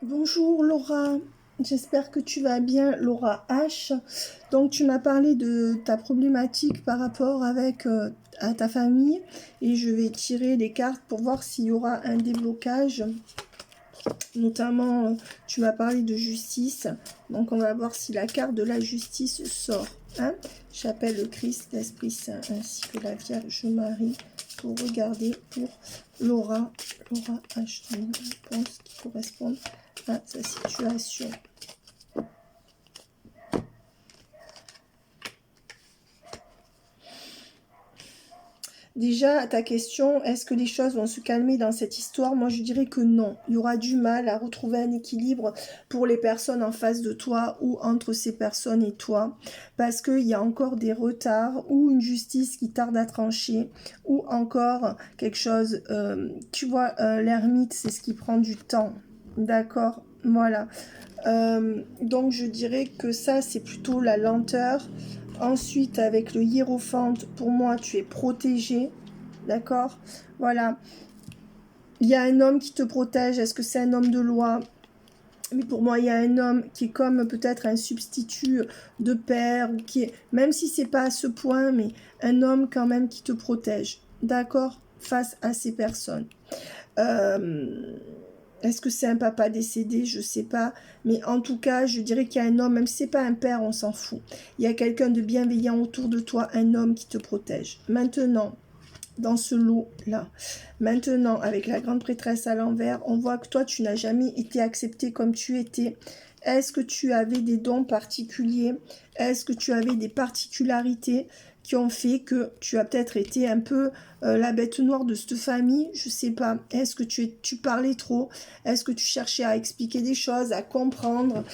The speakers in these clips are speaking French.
Bonjour Laura, j'espère que tu vas bien, Laura H. Donc tu m'as parlé de ta problématique par rapport à ta famille et je vais tirer des cartes pour voir s'il y aura un déblocage. Notamment, tu m'as parlé de justice, donc on va voir si la carte de la justice sort. Hein. J'appelle le Christ, l'Esprit Saint ainsi que la Vierge Marie pour regarder pour Laura H. Une réponse qui correspond à sa situation. Déjà, à ta question, est-ce que les choses vont se calmer dans cette histoire? Moi, je dirais que non. Il y aura du mal à retrouver un équilibre pour les personnes en face de toi ou entre ces personnes et toi, parce qu'il y a encore des retards ou une justice qui tarde à trancher, ou encore quelque chose, tu vois, l'ermite, c'est ce qui prend du temps. D'accord? Voilà. Donc, je dirais que ça, c'est plutôt la lenteur. Ensuite, avec le hiérophante, pour moi, tu es protégé. D'accord? Voilà. Il y a un homme qui te protège. Est-ce que c'est un homme de loi? Mais pour moi, il y a un homme qui est comme peut-être un substitut de père, ou qui est, même si c'est pas à ce point, mais un homme quand même qui te protège. D'accord? Face à ces personnes. Est-ce que c'est un papa décédé? Je sais pas. Mais en tout cas, je dirais qu'il y a un homme, même si c'est pas un père, on s'en fout. Il y a quelqu'un de bienveillant autour de toi, un homme qui te protège. Maintenant, dans ce lot-là. Maintenant, avec la grande prêtresse à l'envers, on voit que toi, tu n'as jamais été accepté comme tu étais. Est-ce que tu avais des dons particuliers? Est-ce que tu avais des particularités qui ont fait que tu as peut-être été un peu la bête noire de cette famille? Je sais pas. Est-ce que tu parlais trop? Est-ce que tu cherchais à expliquer des choses, à comprendre?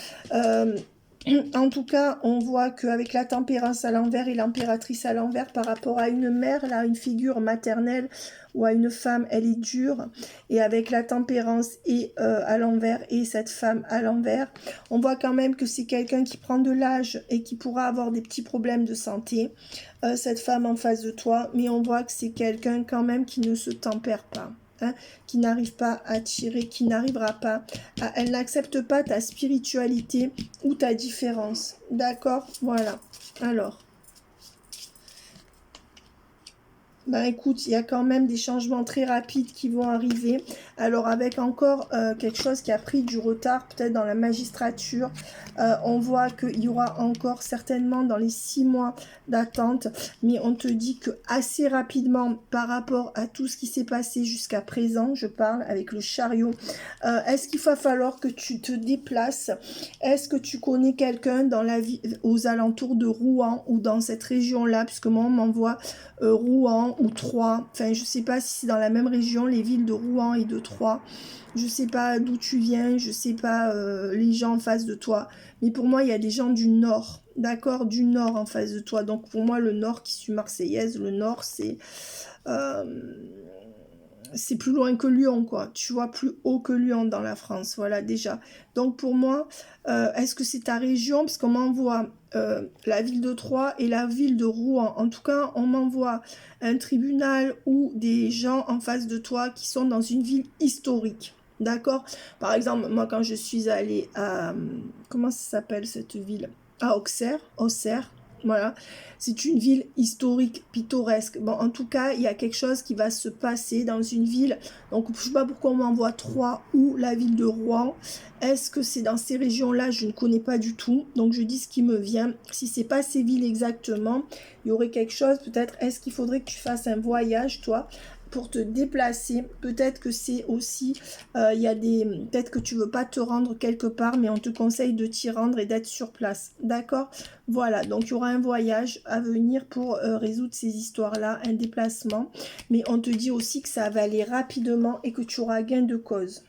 En tout cas, on voit qu'avec la tempérance à l'envers et l'impératrice à l'envers, par rapport à une mère, là, une figure maternelle ou à une femme, elle est dure. Et avec la tempérance et à l'envers et cette femme à l'envers, on voit quand même que c'est quelqu'un qui prend de l'âge et qui pourra avoir des petits problèmes de santé, cette femme en face de toi. Mais on voit que c'est quelqu'un quand même qui ne se tempère pas. Hein, qui n'arrive pas à tirer, qui n'arrivera pas elle n'accepte pas ta spiritualité ou ta différence. D'accord? Voilà. Alors, ben écoute, il y a quand même des changements très rapides qui vont arriver. Alors avec encore quelque chose qui a pris du retard, peut-être dans la magistrature, on voit qu'il y aura encore certainement dans les 6 mois d'attente, mais on te dit que assez rapidement par rapport à tout ce qui s'est passé jusqu'à présent, je parle avec le chariot, est-ce qu'il va falloir que tu te déplaces? Est-ce que tu connais quelqu'un dans la vie, aux alentours de Rouen ou dans cette région-là, puisque moi on m'envoie Rouen ou Troyes. Enfin, je sais pas si c'est dans la même région, les villes de Rouen et de Troyes. Je sais pas d'où tu viens, je sais pas les gens en face de toi. Mais pour moi, il y a des gens du Nord, d'accord, du Nord en face de toi. Donc pour moi, le Nord, qui suis marseillaise, le Nord, c'est plus loin que Lyon, quoi. Tu vois, plus haut que Lyon dans la France, voilà, déjà. Donc, pour moi, est-ce que c'est ta région? Parce qu'on m'envoie la ville de Troyes et la ville de Rouen. En tout cas, on m'envoie un tribunal ou des gens en face de toi qui sont dans une ville historique. D'accord? Par exemple, moi, quand je suis allée à... Comment ça s'appelle cette ville? À Auxerre, voilà. C'est une ville historique, pittoresque. Bon, en tout cas, il y a quelque chose qui va se passer dans une ville. Donc, je ne sais pas pourquoi on m'envoie Troyes ou la ville de Rouen. Est-ce que c'est dans ces régions-là? Je ne connais pas du tout. Donc, je dis ce qui me vient. Si c'est pas ces villes exactement, il y aurait quelque chose. Peut-être, est-ce qu'il faudrait que tu fasses un voyage, toi, pour te déplacer? Peut-être que c'est aussi, il y a des, peut-être que tu veux pas te rendre quelque part, mais on te conseille de t'y rendre et d'être sur place. D'accord? Voilà, donc il y aura un voyage à venir pour résoudre ces histoires-là, un déplacement. Mais on te dit aussi que ça va aller rapidement et que tu auras gain de cause.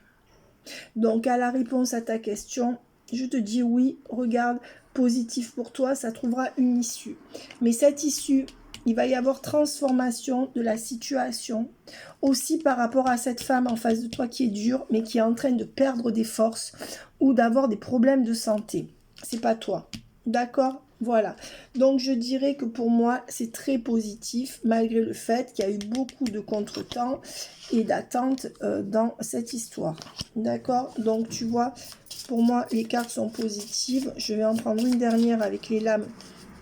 Donc à la réponse à ta question, je te dis oui, regarde, positif pour toi, ça trouvera une issue. Mais cette issue, il va y avoir transformation de la situation, aussi par rapport à cette femme en face de toi qui est dure, mais qui est en train de perdre des forces ou d'avoir des problèmes de santé. C'est pas toi. D'accord? Voilà, donc je dirais que pour moi c'est très positif malgré le fait qu'il y a eu beaucoup de contretemps et d'attentes dans cette histoire. D'accord? Donc tu vois, pour moi les cartes sont positives. Je vais en prendre une dernière avec les lames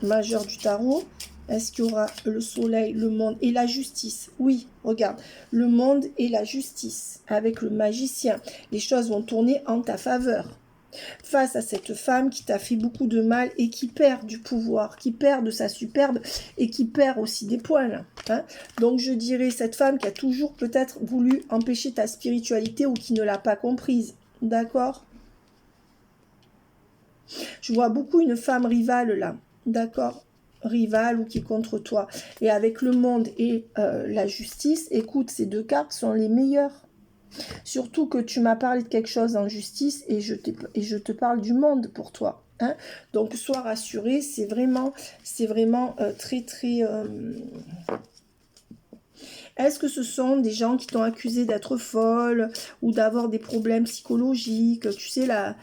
majeures du tarot. Est-ce qu'il y aura le soleil, le monde et la justice? Oui, regarde, le monde et la justice avec le magicien. Les choses vont tourner en ta faveur face à cette femme qui t'a fait beaucoup de mal et qui perd du pouvoir, qui perd de sa superbe et qui perd aussi des poils. Hein. Donc je dirais cette femme qui a toujours peut-être voulu empêcher ta spiritualité ou qui ne l'a pas comprise. D'accord? Je vois beaucoup une femme rivale là. D'accord? Rivale ou qui est contre toi. Et avec le monde et la justice, écoute, ces deux cartes sont les meilleures. Surtout que tu m'as parlé de quelque chose en justice et je te parle du monde pour toi. Hein. Donc, sois rassuré, c'est vraiment très, très... Est-ce que ce sont des gens qui t'ont accusé d'être folle ou d'avoir des problèmes psychologiques? Tu sais, la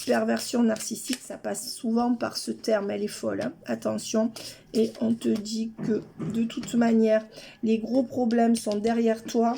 perversion narcissique, ça passe souvent par ce terme, elle est folle. Hein. Attention, et on te dit que de toute manière, les gros problèmes sont derrière toi.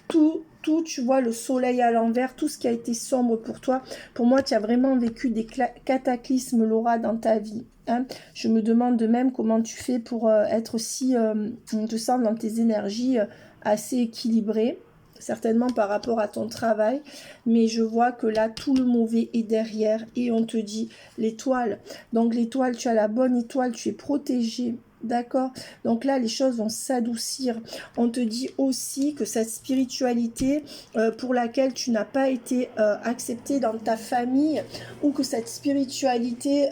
Tout, tu vois, le soleil à l'envers, tout ce qui a été sombre pour toi. Pour moi, tu as vraiment vécu des cataclysmes, Laura, dans ta vie. Hein. Je me demande de même comment tu fais pour être si, on te sent dans tes énergies assez équilibrées, certainement par rapport à ton travail. Mais je vois que là, tout le mauvais est derrière et on te dit l'étoile. Donc l'étoile, tu as la bonne étoile, tu es protégé. D'accord? Donc là, les choses vont s'adoucir. On te dit aussi que cette spiritualité pour laquelle tu n'as pas été accepté dans ta famille ou que cette spiritualité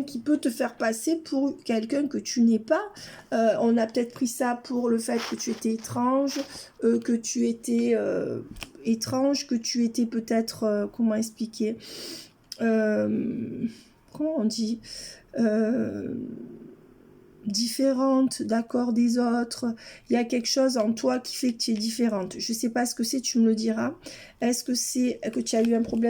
qui peut te faire passer pour quelqu'un que tu n'es pas. On a peut-être pris ça pour le fait que tu étais étrange, que tu étais étrange, que tu étais peut-être, comment expliquer, comment on dit différente, d'accord, des autres. Il y a quelque chose en toi qui fait que tu es différente. Je ne sais pas ce que c'est, tu me le diras. Est-ce que c'est que tu as eu un problème